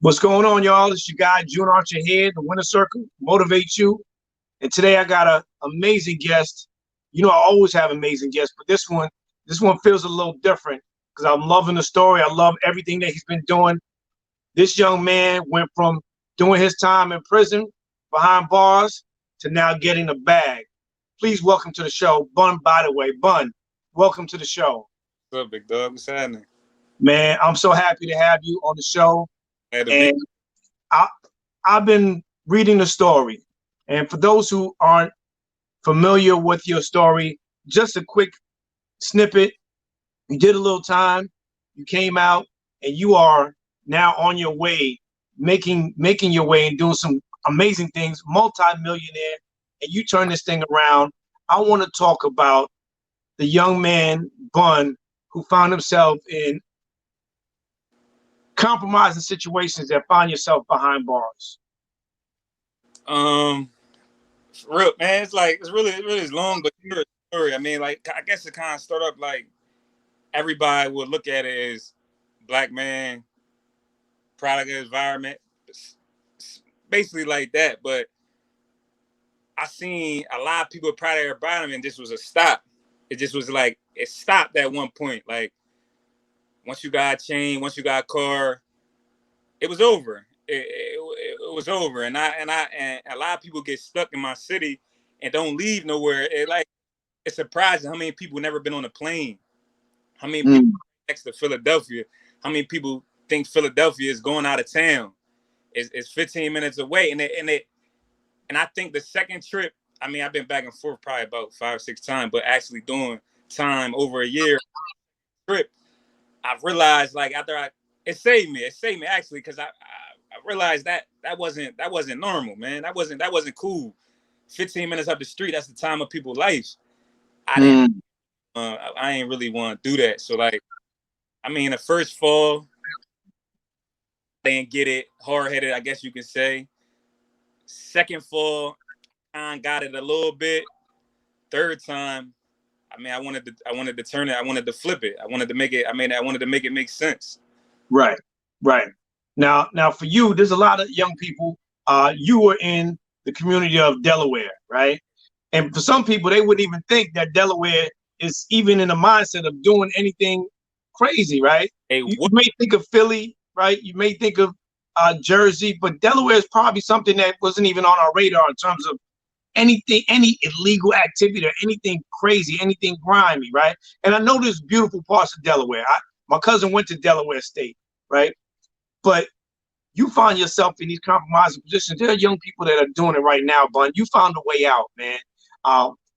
What's going on, y'all? It's your guy, June Archer here, the Winner Circle, motivate you. And today I got an amazing guest. You know, I always have amazing guests, but this one feels a little different because I'm loving the story. I love everything that he's been doing. This young man went from doing his time in prison behind bars to now getting a bag. Please welcome to the show, Bun Bydaway. Bun, welcome to the show. What's up, big dog? What's happening? Man, I'm so happy to have you on the show. Glad to be. And I, I've been reading the story. And for those who aren't familiar with your story, just a quick snippet. You did a little time, you came out, and you are now on your way, making your way and doing some amazing things, multi-millionaire, and you turn this thing around. I want to talk about the young man, Bun, who found himself in compromising situations that find yourself behind bars. Um, for real, man. It's really is long, but you're a story. I mean, like I guess it kind of start up like everybody would look at it as black man, product of the environment, basically like that. But I seen a lot of people proud of their bottom, and this was a stop. It just was like it stopped at one point. Like once you got a chain, once you got a car, it was over. It was over, and a lot of people get stuck in my city and don't leave nowhere. It's surprising how many people never been on a plane. How many people Mm. next to Philadelphia? How many people think Philadelphia is going out of town? It's 15 minutes away, and I think the second trip. I mean, I've been back and forth probably about 5 or 6 times, but actually doing time over a year trip, I've realized like after it saved me. It saved me actually because I realized that wasn't normal, man. That wasn't cool. 15 minutes up the street, that's the time of people's lives. I didn't. Mm. I ain't really want to do that. So like, I mean, the first fall, I didn't get it. Hard headed, I guess you can say. Second fall, I got it a little bit. Third time, I mean, I wanted to turn it. I wanted to flip it. I wanted to make it. I mean, I wanted to make it make sense. Right, right. Now for you, there's a lot of young people. You were in the community of Delaware, right? And for some people, they wouldn't even think that Delaware is even in the mindset of doing anything crazy, right? Hey, You what? may think of Philly, right? You may think of Jersey, but Delaware is probably something that wasn't even on our radar in terms of anything, any illegal activity or anything crazy, anything grimy, right? And I know there's beautiful parts of Delaware. My cousin went to Delaware State, right? But you find yourself in these compromising positions. There are young people that are doing it right now, Bun. You found a way out, man.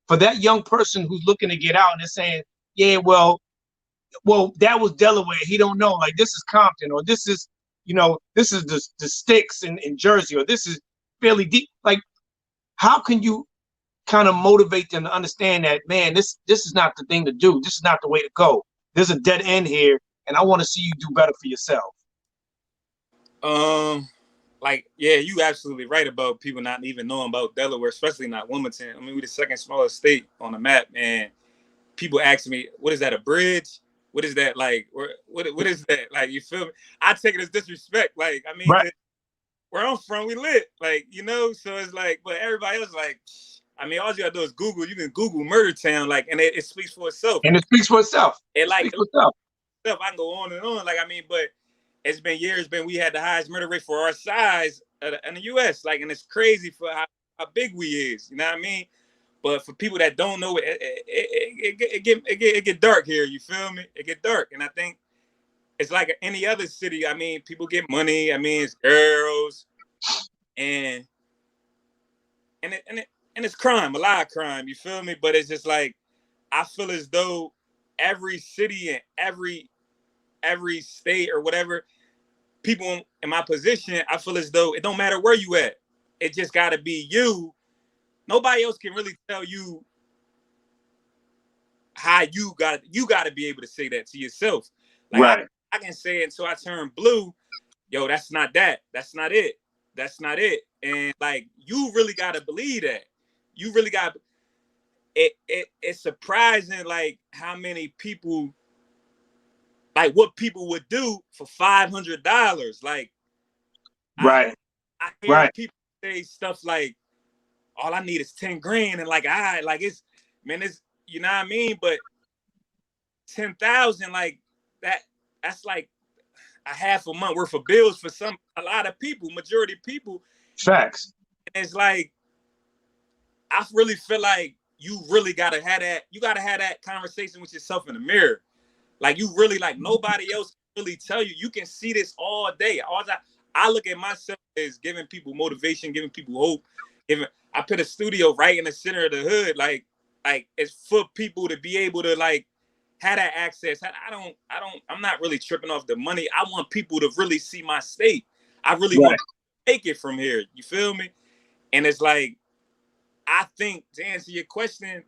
For that young person who's looking to get out and they're saying, yeah, well, that was Delaware. He don't know. Like this is Compton, or this is, this is the sticks in Jersey, or this is fairly deep. Like, how can you kind of motivate them to understand that, man, this is not the thing to do. This is not the way to go. There's a dead end here, and I want to see you do better for yourself. Um, like, yeah, you absolutely right about people not even knowing about Delaware, especially not Wilmington. I mean, we're the second smallest state on the map, and people ask me, "What is that? A bridge? What is that like? What is that? Like, you feel me?" I take it as disrespect. Like, I mean, Right. 'cause where I'm from, we lit, like, so it's like, but everybody else, like, I mean, all you gotta do is Google. You can Google Murder Town, like, and it speaks for itself. And it speaks for itself. It It like speaks for itself. stuff. I can go on and on. Like, I mean, but it's been years. We had the highest murder rate for our size in the U.S. Like, and it's crazy for how big we is. You know what I mean? But for people that don't know it get dark here. You feel me? It get dark, and I think it's like any other city. I mean, people get money. I mean, it's girls, and and it's crime, a lot of crime. You feel me? But it's just like I feel as though every city and every state or whatever, people in my position, I feel as though it don't matter where you at. It just got to be you. Nobody else can really tell you how you got to be able to say that to yourself. Like Right. I can say it until I turn blue. Yo, that's not that. That's not it. That's not it. And like you really got to believe that. You really got it's surprising like how many people like what people would do for $500. Like Right. I hear Right. people say stuff like, all I need is 10 grand. And like, it's, man, it's, you know what I mean? But 10,000, like that's like a half a month worth of bills for a lot of people, majority of people. Facts. And it's like, I really feel like you really gotta have that. You gotta have that conversation with yourself in the mirror. Like, you really, like, nobody else can really tell you. You can see this all day. I look at myself as giving people motivation, giving people hope. I put a studio right in the center of the hood, like it's for people to be able to like have that access. I'm not really tripping off the money. I want people to really see my state. I really want to take it from here. You feel me? And it's like, I think, to answer your question,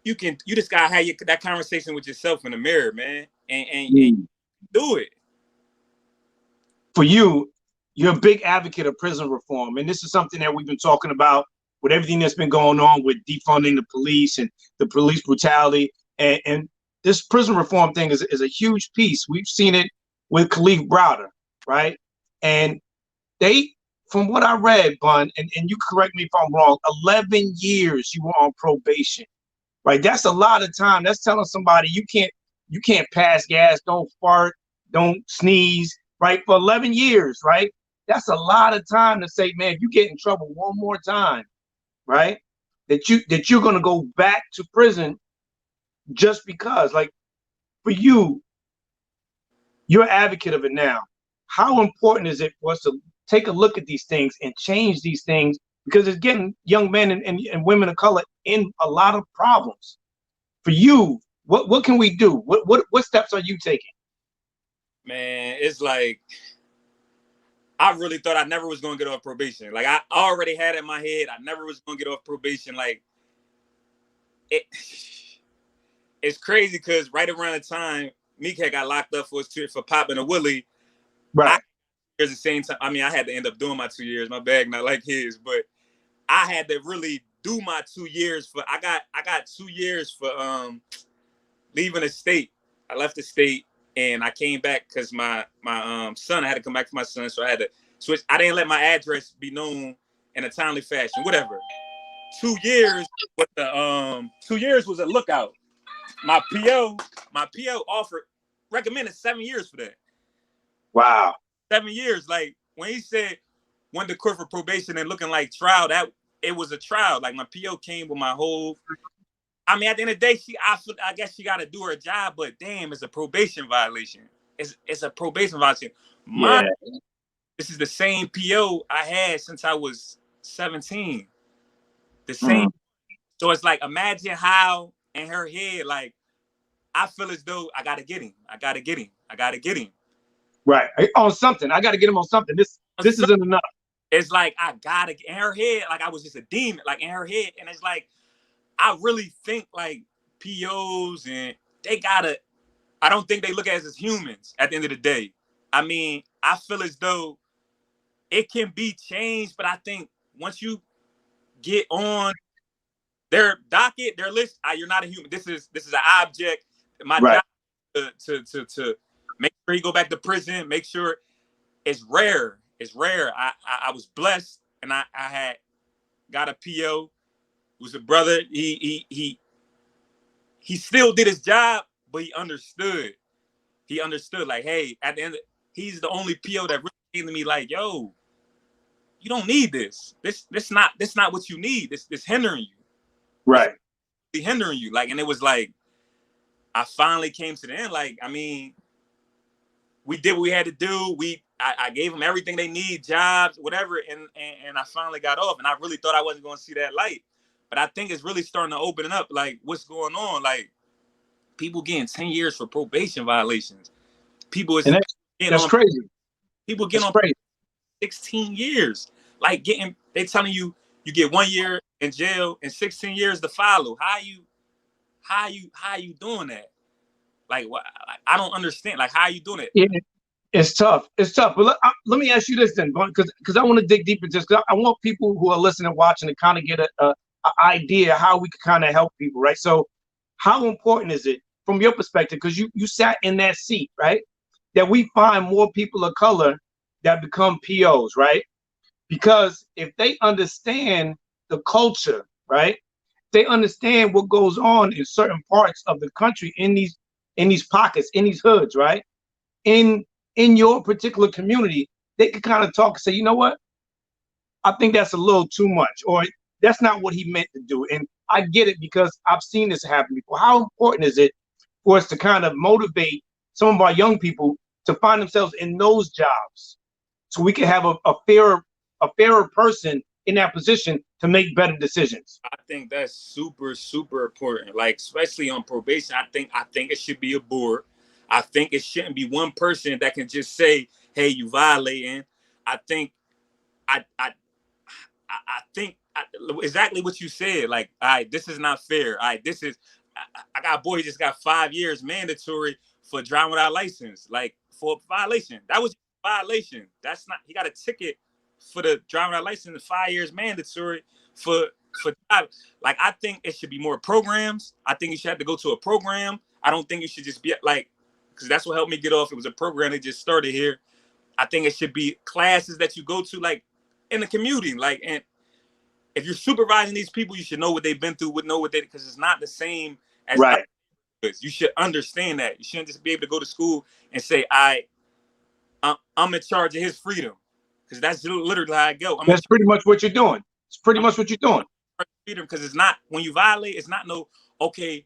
you just gotta have that conversation with yourself in the mirror, man, and do it. For you, you're a big advocate of prison reform, and this is something that we've been talking about with everything that's been going on with defunding the police and the police brutality, and this prison reform thing is a huge piece. We've seen it with Khalif Browder, right? And they, from what I read, Bun, and you correct me if I'm wrong, 11 years you were on probation, right? That's a lot of time. That's telling somebody you can't pass gas, don't fart, don't sneeze, right? For 11 years, right? That's a lot of time to say, man, if you get in trouble one more time, right? That you're gonna go back to prison just because. Like, for you, you're an advocate of it now. How important is it for us to take a look at these things and change these things? Because it's getting young men and women of color in a lot of problems. For you, what can we do? What steps are you taking? Man, it's like, I really thought I never was gonna get off probation. Like, I already had in my head I never was gonna get off probation. Like, it's crazy because right around the time Meek had got locked up for popping a willie, Right. At the same time, I mean, I had to end up doing my 2 years. My bag not like his, but I had to really do my 2 years for. I got 2 years for leaving the state. I left the state and I came back because my son. I had to come back for my son, so I had to switch. I didn't let my address be known in a timely fashion. Whatever. 2 years, but the 2 years was a lookout. My PO recommended 7 years for that. Wow. 7 years. Like, when he said went to court for probation and looking like trial, that it was a trial. Like, my PO came with my whole. I mean, at the end of the day, I guess she got to do her job, but damn, it's a probation violation. It's a probation violation. This is the same PO I had since I was 17. The same. So it's like, imagine how in her head, like, I feel as though I gotta get him. I gotta get him. I gotta get him. Right. On something. I gotta get him on something. This isn't enough. It's like, I gotta, in her head, like I was just a demon, like in her head. And it's like, I really think like POs and I don't think they look at us as humans at the end of the day. I mean, I feel as though it can be changed, but I think once you get on their docket, their list, you're not a human. This is an object. My job to make sure you go back to prison, make sure it's rare. It's rare. I was blessed and I had got a PO, was a brother. He still did his job, but he understood. He understood, like, hey, at the end, he's the only PO that really came to me like, yo, you don't need this. This not what you need. This hindering you. Right. It's hindering you. Like, and it was like, I finally came to the end. Like, I mean, we did what we had to do. I gave them everything they need, jobs, whatever, and I finally got off. And I really thought I wasn't going to see that light. But I think it's really starting to open up, like, what's going on. Like, people getting 10 years for probation violations. People is that's crazy. People getting on 16 years. Like, they telling you get 1 year in jail and 16 years to follow. How you doing that? Like, what? I don't understand. Like, how are you doing it? Yeah, it's tough. It's tough. But let me ask you this then, because I want to dig deep into this. I want people who are listening, watching, to kind of get a idea how we can kind of help people, right? So, how important is it from your perspective? Because you sat in that seat, right? That we find more people of color that become POs, right? Because if they understand the culture, right? They understand what goes on in certain parts of the country, in these pockets, in these hoods, right? In in your particular community, they can kind of talk and say, you know what? I think that's a little too much, or that's not what he meant to do. And I get it because I've seen this happen before. How important is it for us to kind of motivate some of our young people to find themselves in those jobs so we can have a fairer person in that position to make better decisions? I think that's super, super important. Like, especially on probation, I think it should be a board. I think it shouldn't be one person that can just say, "Hey, you violating." I think I think exactly what you said. Like, all right, this is not fair. All right, this is. I got a boy who just got 5 years mandatory for driving without license, like for violation. That was a violation. That's not. He got a ticket for the driving without license and 5 years mandatory for driving. Like, I think it should be more programs. I think you should have to go to a program. I don't think you should just be like, because that's what helped me get off. It was a program that just started here. I think it should be classes that you go to, like in the community, like, and if you're supervising these people, you should know what they've been through, would know what they, because it's not the same as Right. others. You should understand that. You shouldn't just be able to go to school and say, I'm in charge of his freedom, because that's literally how I go. I'm in That's pretty much what you're doing. It's pretty much what you're doing. charge of freedom, because it's not, when you violate, it's not no, okay,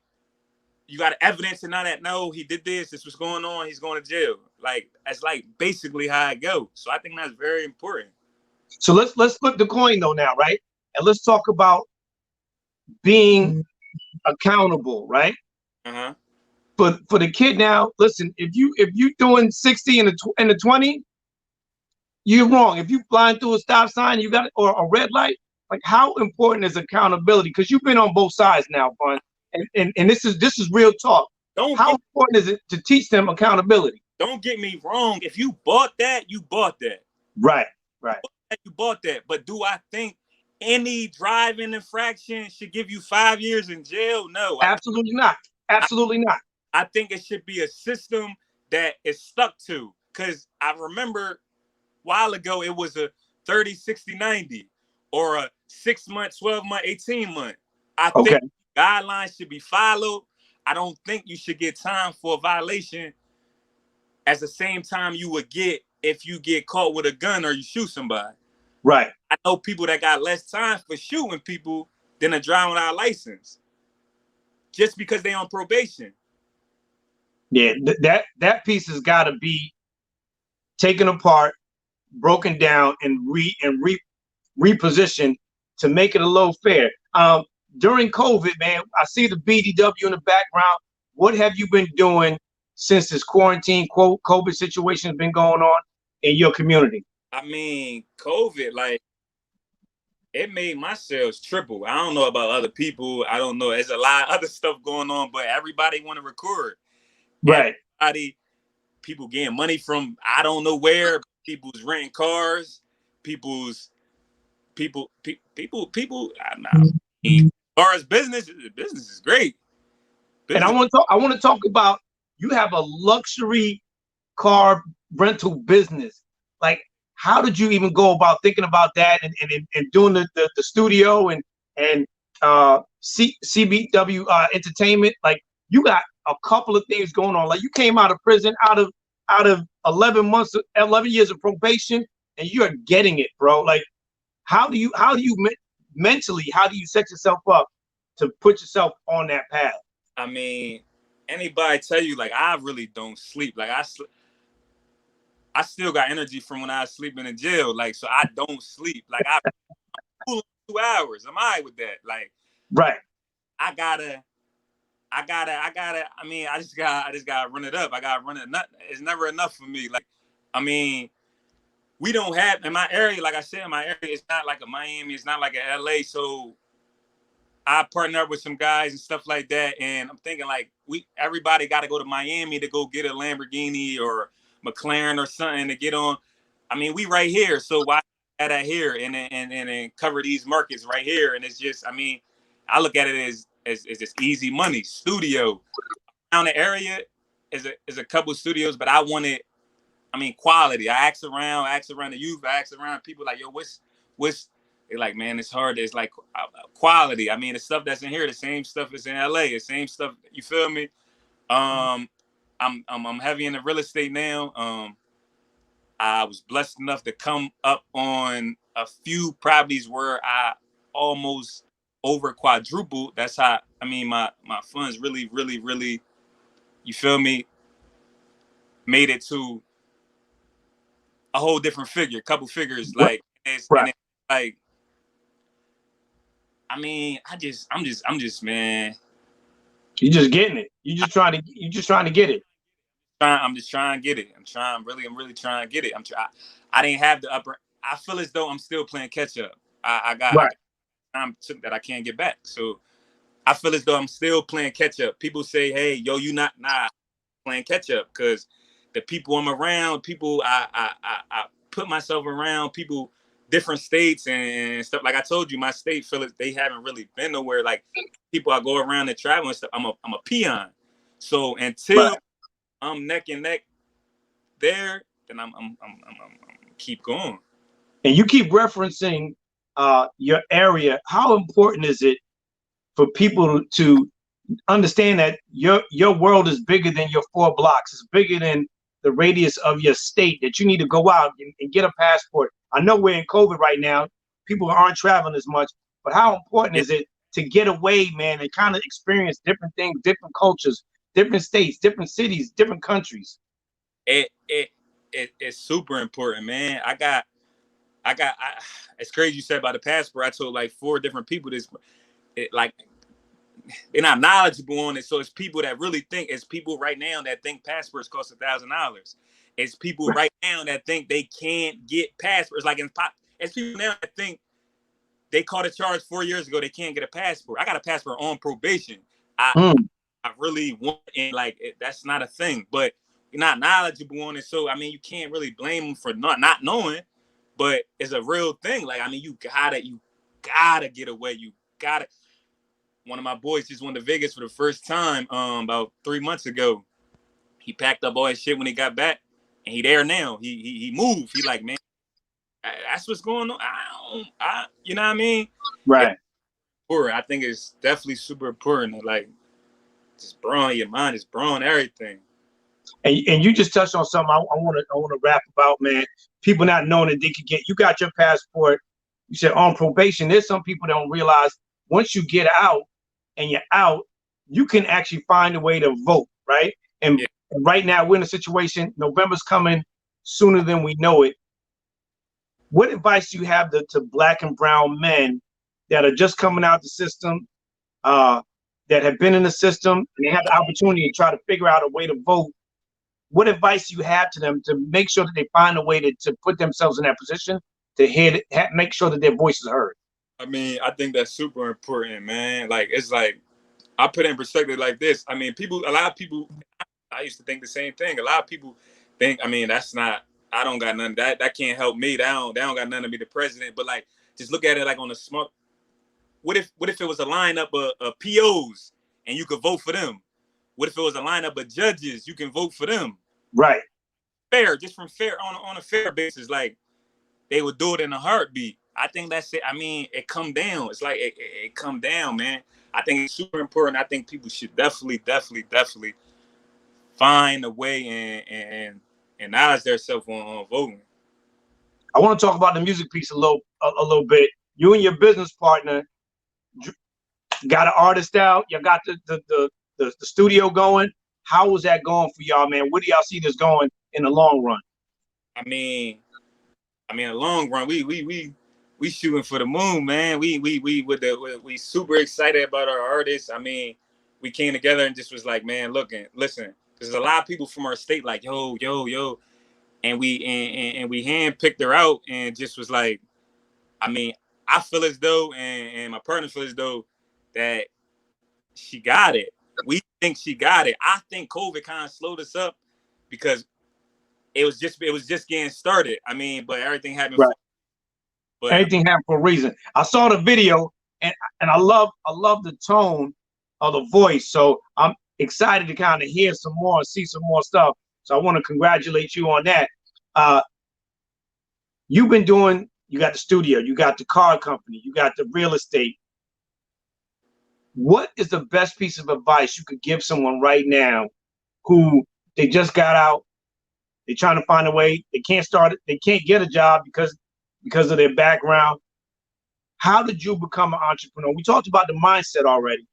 you got evidence and all that. No, he did this. This was going on. He's going to jail. Like, that's like basically how I go. So I think that's very important. So let's flip the coin though now, right? And let's talk about being accountable, right? Uh-huh. But for the kid now, listen, if you doing 60 in the 20, you're wrong. If you flying through a stop sign, you got it, or a red light. Like, how important is accountability? Because you've been on both sides now, Bun, and this is real talk. Don't How get important is it to teach them accountability? don't get me wrong. If you bought that, you bought that. Right, right. You bought that. But do I think any driving infraction should give you 5 years in jail? No. Absolutely not. Absolutely not. I think it should be a system that is stuck to. Because I remember a while ago, it was a 30, 60, 90, or a 6 month, 12 month, 18 month. I Okay. think guidelines should be followed. I don't think you should get time for a violation as the same time you would get if you get caught with a gun or you shoot somebody. Right. I know people that got less time for shooting people than a driving without a license, just because they on probation. Yeah, that piece has got to be taken apart, broken down, and repositioned to make it a little fair. During COVID, man, I see the BDW in the background. What have you been doing since this quarantine COVID situation has been going on in your community? I mean, COVID, like, it made my sales triple. I don't know about other people. I don't know. There's a lot of other stuff going on, but everybody want to record. Right. Everybody, people getting money from I don't know where. People's renting cars. People. I mean, as far as business is great. And I want to talk about, you have a luxury car rental business. Like, how did you even go about thinking about that and doing the studio and CBW entertainment? Like, you got a couple of things going on. Like, you came out of prison out of 11 years of probation, and you're getting it, bro. Like, how do you mentally, how do you set yourself up to put yourself on that path? I mean, anybody tell you, like, I really don't sleep. Like, I still got energy from when I was sleeping in jail. Like, so I don't sleep. Like, I'm cool in 2 hours. I'm all right with that. Like, right. I gotta. I mean, I just gotta run it up. I gotta run it. It's never enough for me. Like, I mean, we don't have in my area. Like I said, in my area, it's not like a Miami. It's not like a LA. So I partner up with some guys and stuff like that. And I'm thinking, like, everybody got to go to Miami to go get a Lamborghini or McLaren or something to get on. I mean, we right here, so why add that here and cover these markets right here? And it's just, I mean, I look at it as just easy money. Studio around the area is a couple of studios, but I wanted I mean, quality. I ask around the youth, I ask around people like, yo, what's, they're like, man, it's hard. It's like quality. I mean, the stuff that's in here, the same stuff is in LA, the same stuff. You feel me? I'm heavy into real estate now. I was blessed enough to come up on a few properties where I almost over quadrupled. That's how, I mean, my funds really, really, really, you feel me, made it to a whole different figure, couple figures. Like, Right. it's like, I mean, I'm just, man. You're just getting it. You're just trying to get it. I'm just trying to get it. I'm really trying to get it. I didn't have the upper. I feel as though I'm still playing catch up. I got Right. time took that I can't get back. So I feel as though I'm still playing catch up. People say, "Hey, yo, you not playing catch up," because the people I'm around, people I put myself around, people different states and stuff. Like I told you, my state feel it, they haven't really been nowhere. Like people I go around and travel and stuff. I'm a peon. So until Right. I'm neck and neck there, then I'm keep going. And you keep referencing your area. How important is it for people to understand that your world is bigger than your 4 blocks? It's bigger than the radius of your state. That you need to go out and get a passport. I know we're in COVID right now. People aren't traveling as much, but how important Yeah, is it to get away, man, and kind of experience different things, different cultures, different states, different cities, different countries? it it, it's super important, man. It's crazy you said about the passport. I told like 4 different people this. Like they're not knowledgeable on it. So it's people that really think. It's people right now that think passports cost $1,000. It's people right now that think they can't get passports. Like it's people now that think they caught a charge 4 years ago. They can't get a passport. I got a passport on probation. I Mm, I really want, and like that's not a thing. But you're not knowledgeable on it, so I mean you can't really blame them for not knowing. But it's a real thing. Like I mean you gotta get away. You gotta. One of my boys just went to Vegas for the first time about 3 months ago. He packed up all his shit when he got back, and he there now. He moved. He like, man, that's what's going on. You know what I mean? It's right. important. I think it's definitely super important to like just brawn your mind, just brawn everything. And you just touched on something I want to rap about, man. People not knowing that they could get. You got your passport. You said on probation. There's some people that don't realize once you get out and you're out, you can actually find a way to vote, right? And Yeah. right now we're in a situation. November's coming sooner than we know it. What advice do you have to black and brown men that are just coming out the system, uh, that have been in the system, and they have the opportunity to try to figure out a way to vote? What advice do you have to them to make sure that they find a way to put themselves in that position to make sure that their voice is heard? I mean, I think that's super important, man. Like it's like I put it in perspective like this. I mean, a lot of people. I used to think the same thing. A lot of people think, I mean, that's not. I don't got nothing. That can't help me. They don't got nothing to be the president. But like, just look at it like on a smart. What if it was a lineup of POs and you could vote for them? What if it was a lineup of judges? You can vote for them. Right. Fair, just from fair on a fair basis. Like they would do it in a heartbeat. I think that's it. I mean, it come down. It's like it come down, man. I think it's super important. I think people should definitely find a way and knowledge themselves on voting. I want to talk about the music piece a little bit. You and your business partner got an artist out. You got the studio going. How was that going for y'all, man? Where do y'all see this going in the long run? I mean, in the long run, we shooting for the moon, man. We super excited about our artists. I mean, we came together and just was like, man, listen. There's a lot of people from our state like, yo, and we handpicked her out and just was like, I mean, I feel as though, and my partner feels as though that she got it. We think she got it. I think COVID kind of slowed us up because it was just getting started. I mean, but everything happened. Right. But Everything happened for a reason. I saw the video, and I love the tone of the voice. So I'm excited to kind of hear some more, see some more stuff. So I want to congratulate you on that. You've been doing, you got the studio, you got the car company, you got the real estate. What is the best piece of advice you could give someone right now who they just got out, they're trying to find a way, they can't start it, they can't get a job because of their background? How did you become an entrepreneur? We talked about the mindset already,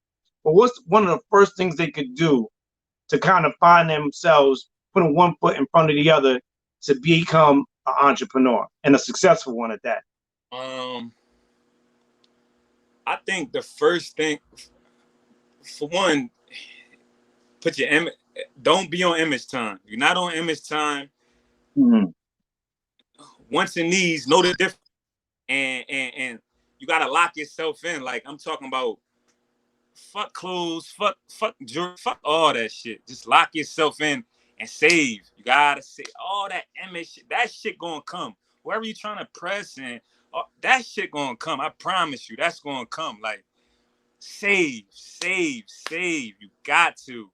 but what's one of the first things they could do to kind of find themselves putting one foot in front of the other to become an entrepreneur and a successful one at that? I think the first thing, for one, put your image. Don't be on image time. You're not on image time. Mm-hmm. Once in these, know the difference, and you gotta lock yourself in. Like I'm talking about, fuck clothes, fuck jewelry, fuck all that shit. Just lock yourself in and save. You gotta save all that image shit. That shit gonna come. Wherever you trying to press and that shit gonna come. I promise you, that's gonna come. Like save. You got to.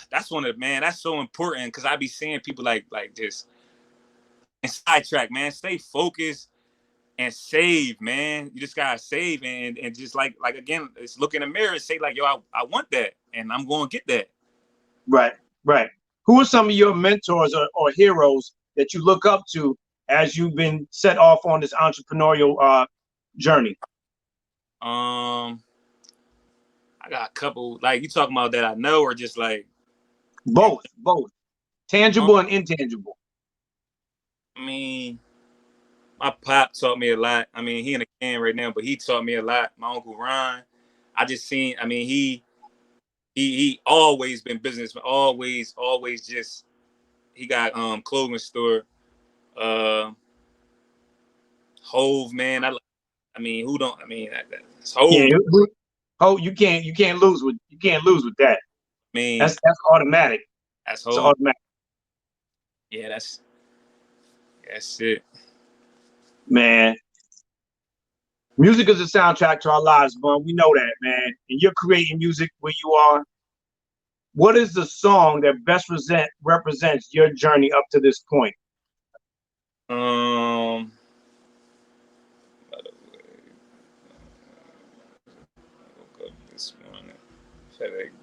That's one of that's so important because I be seeing people like this and sidetrack, man. Stay focused and save, man. You just gotta save and just like again, it's look in the mirror and say like, yo, I want that and I'm gonna get that. Right. Who are some of your mentors or heroes that you look up to as you've been set off on this entrepreneurial journey? I got a couple. Like you talking about that I know, or just like both, tangible and intangible. I mean, my pop taught me a lot. I mean, he in a can right now, but he taught me a lot. My uncle Ron, I just seen. I mean, he always been businessman. Always just. He got clothing store. Hove, man. I mean, who don't? I mean, that's Hove. Yeah, you can't lose with that. I mean, that's automatic. That's Hove. Automatic. Yeah, that's it. Man, music is a soundtrack to our lives, Bun. We know that, man. And you're creating music where you are. What is the song that best represents your journey up to this point?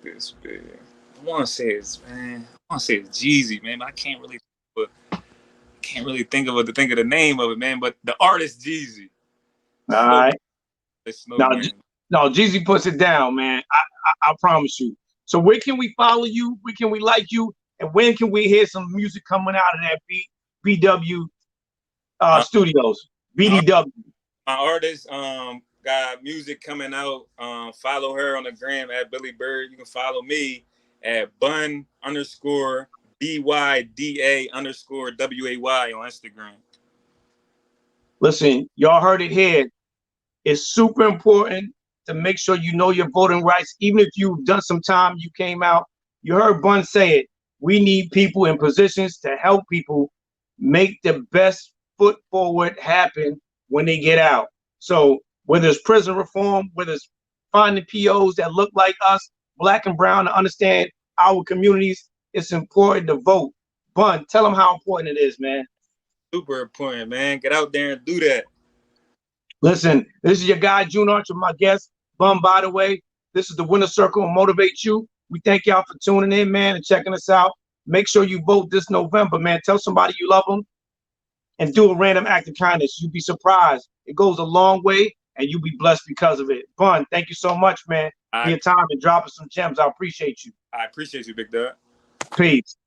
This big. I want to say it's Jeezy, man. But I can't really think of the name of it, man. But the artist Jeezy. All right. No, Jeezy puts it down, man. I promise you. So where can we follow you? Where can we like you? And when can we hear some music coming out of that BW Studios? BDW. My artist got music coming out. Follow her on the gram at Billy Bird. You can follow me at Bun_Bydaway_WAY on Instagram. Listen, y'all heard it here. It's super important to make sure you know your voting rights. Even if you've done some time, you came out, you heard Bun say it. We need people in positions to help people make the best foot forward happen when they get out. So whether it's prison reform, whether it's finding POs that look like us, black and brown, to understand our communities, it's important to vote. Bun, tell them how important it is, man. Super important, man. Get out there and do that. Listen, this is your guy, June Archer, my guest, Bun Bydaway. This is the Winner Circle and Motivate You. We thank y'all for tuning in, man, and checking us out. Make sure you vote this November, man. Tell somebody you love them and do a random act of kindness. You'll be surprised. It goes a long way, and you'll be blessed because of it. Bun, thank you so much, man, for your time and dropping some gems. I appreciate you. I appreciate you, Big Dog. Peace.